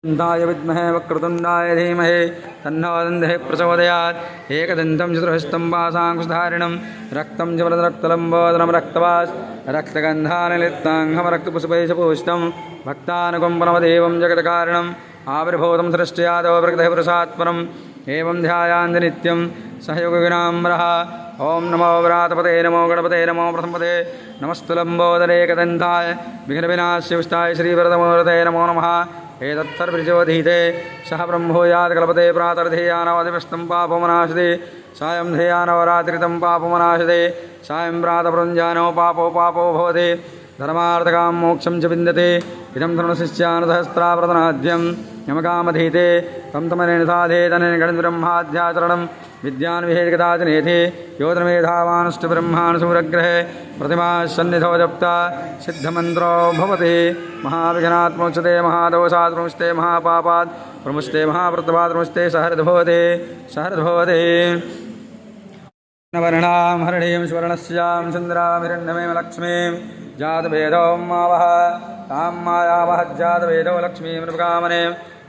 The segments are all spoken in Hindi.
दाय विद्महे वक्रतुण्डाय धीमहि तन्नो दन्तिः प्रचोदयात् एकदन्तं चतुर्हस्तं पाशाङ्कुशधारिणं रक्तं च वरदरक्तलम्बोदरं रक्तवास् रक्तगन्धानिलिप्ताङ्गं रक्तपुष्पैशपूषितं भक्तानुकम्पनमदेवं जगत्कारणम् आविर्भूतं सृष्ट्यादौ प्रकृतिः पुरुषात्परम् एवं ध्यायान्ति नित्यं सहयोगिनाम्रः ॐ नमो व्रातपते नमो गणपते नमो प्रथमपते नमस्तु लम्बोदरे एकदन्ताय विघ्नविनाश्यविष्टाय श्रीवरदमूर्ते नमो नमः एतत्सर्वप्रचोदीते सह ब्रह्मोयात् कल्पते प्रातर्धेयानवधिपस्तं पापमनाशते सायं धेयानवरात्रितं पापमनाशते सायं प्रातपुरञ्जानो पापो भवति धर्मार्थकां मोक्षं च विन्दते इदं धर्मशिष्यानुसहस्रावर्तनाद्यं यमकामधीते तं तमनेन साधे तनेन गणब्रह्माध्याचरणं विद्यान् विहेकदाचनेति योधनमेधावानस्तु ब्रह्माणुसूरग्रहे प्रतिमा सन्निधौ जप्ता सिद्धमन्त्रो भवति महाविघ्नात् मोक्षते महादोषात् प्रमुष्टे महापापात् प्रमुष्टे महाव्रतवात् प्रमुष्टे सहृद्भवति वर्णां हरिणीं स्वर्णस्यां चन्द्रामिरण्यमेव लक्ष्मीं जातवेदो मावः तां मायावः जातवेदो लक्ष्मीं नृपकामने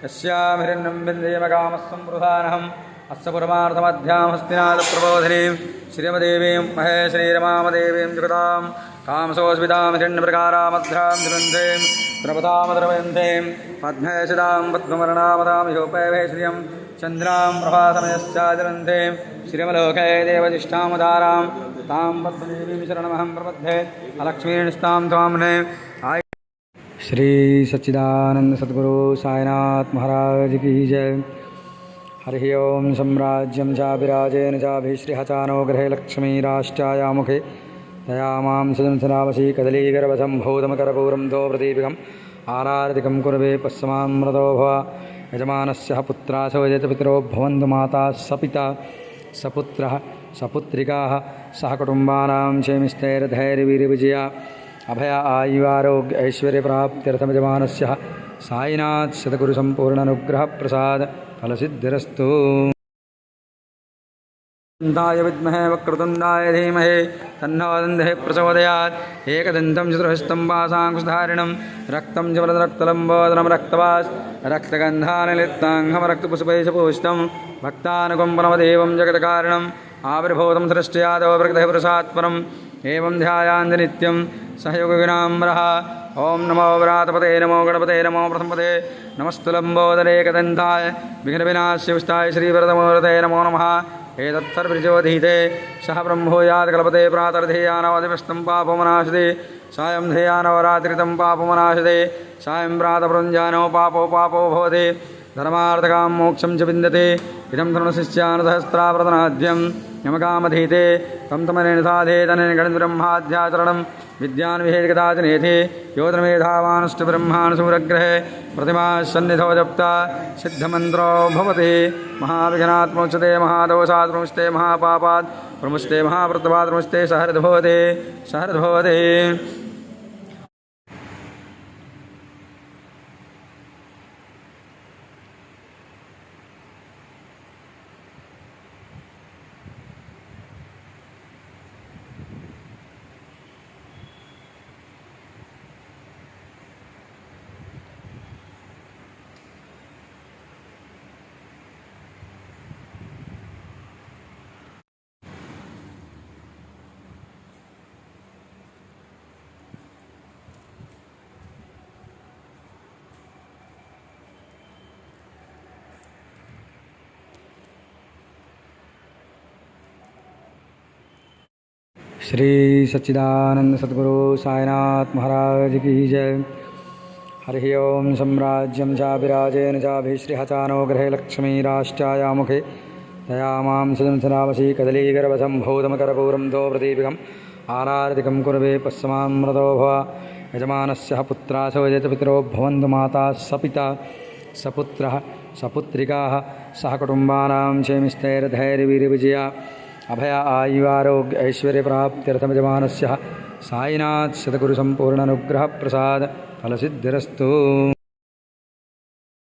यस्यां हिरण्यं बिन्देमकामस्सम्प्रधानहम् अस्य पुरमार्थमध्यां हस्तिनाथप्रबोधिनीं श्रीमदेवीं महेश्रीरमामदेवीं जगतां कामसोऽस्मितां हिरण्यप्रकारामध्रां धृन्धीं द्रवतामद्रवन्तीं पद्मेशितां पद्मवर्णामदां योपैवे श्रियं चन्द्रां प्रभासमयश्चाचरन्तीं श्रीमलोके देवजिष्ठामुदारां तां पद्मदेवीं शरणमहं प्रपद्ये अलक्ष्मीनिष्ठां त्वाम्ने श्री सच्चिदानंद सद्गुरु साईनाथ महाराज की जय। हरि ओं सम्राज्यं चाभिराजेन चाभिश्रीहचानो गृहे लक्ष्मीराष्ट्रायामुखे तया मां सुजंसनावशी कदलीगर्भसम्भूतमकरपूरं दो प्रदीपिकम् आरार्तिकं कुर्वे पश्यमां मृतो भव यजमानस्य पुत्रासो यजपितरो भवन्तु माता सपिता सपुत्रः सपुत्रिकाः सहकुटुम्बानां क्षेमिस्थैर्धैर्यवीर्यविजया अभय आयुआरोग्य ऐश्वर्यप्राप्त्यर्थं यजमानस्य साईनाथ सद्गुरुसम्पूर्णानुग्रह प्रसाद फलसिद्धिरस्तु। दाय विद्महे वक्रतुण्डाय धीमहि तन्नो दन्तिः प्रचोदयात् एकदन्तं चतुर्हस्तं पाशाङ्कुशधारिणं रक्तं च वरदरक्तलम्बोदरं रक्तवास् रक्तगन्धानिलिप्ताङ्गं रक्तपुष्पैशपूषितं भक्तानुकम्पनमदेवं जगत्कारणम् आविर्भूतं सृष्ट्यादौ प्रकृतिः पुरुषात्परम् एवं ध्यायान्ति नित्यं सहयोगिनाम्रः ॐ नमो व्रातपते नमो गणपते नमो प्रथमपते नमस्तु लम्बोदरे एकदन्ताय विघ्नविनाश्यविष्टाय श्रीवरदमूर्ते नमो नमः एतत्सर्वप्रचोदीते सह ब्रह्मोयात् कल्पते प्रातर्धेयानवधिपस्तं पापमनाशते सायं धेयानवरात्रितं पापमनाशते सायं प्रातपुरञ्जानो पापो भवति धर्मार्थकां मोक्षं च विन्दते इदं धर्मशिष्यानुसहस्रावर्तनाद्यं यमकामधीते तं तमनेन साधे तनेन गणब्रह्माध्याचरणं विद्यान् विहेकदाचनेति योधनमेधावानस्तु ब्रह्माणुसूरग्रहे प्रतिमा सन्निधौ जप्ता सिद्धमन्त्रो भवति महाविघ्नात् मोक्षते महादोषात् प्रमुष्टे महापापात् प्रमुष्टे महाव्रतवात् प्रमुष्टे सहृद्भवति श्री सच्चिदानंद सद्गुरु साईनाथ महाराज की जय। हरि ओं सम्राज्यं चाभिराजेन चाभिश्रीहचानो गृहे लक्ष्मीराष्ट्रायामुखे तया मां सुजंसनावशी कदलीगर्भसम्भूतमकरपूरं दो प्रदीपिकम् आरार्तिकं कुर्वे पश्यमां मृतो भव यजमानस्य पुत्रासो यजपितरो भवन्तु माता सपिता सपुत्रः सपुत्रिकाः सहकुटुम्बानां क्षेमिस्थैर्धैर्यवीर्यविजया अभय आयुआरोग्य ऐश्वर्यप्राप्त्यर्थं यजमानस्य साईनाथ सद्गुरुसम्पूर्णानुग्रह प्रसाद फलसिद्धिरस्तु।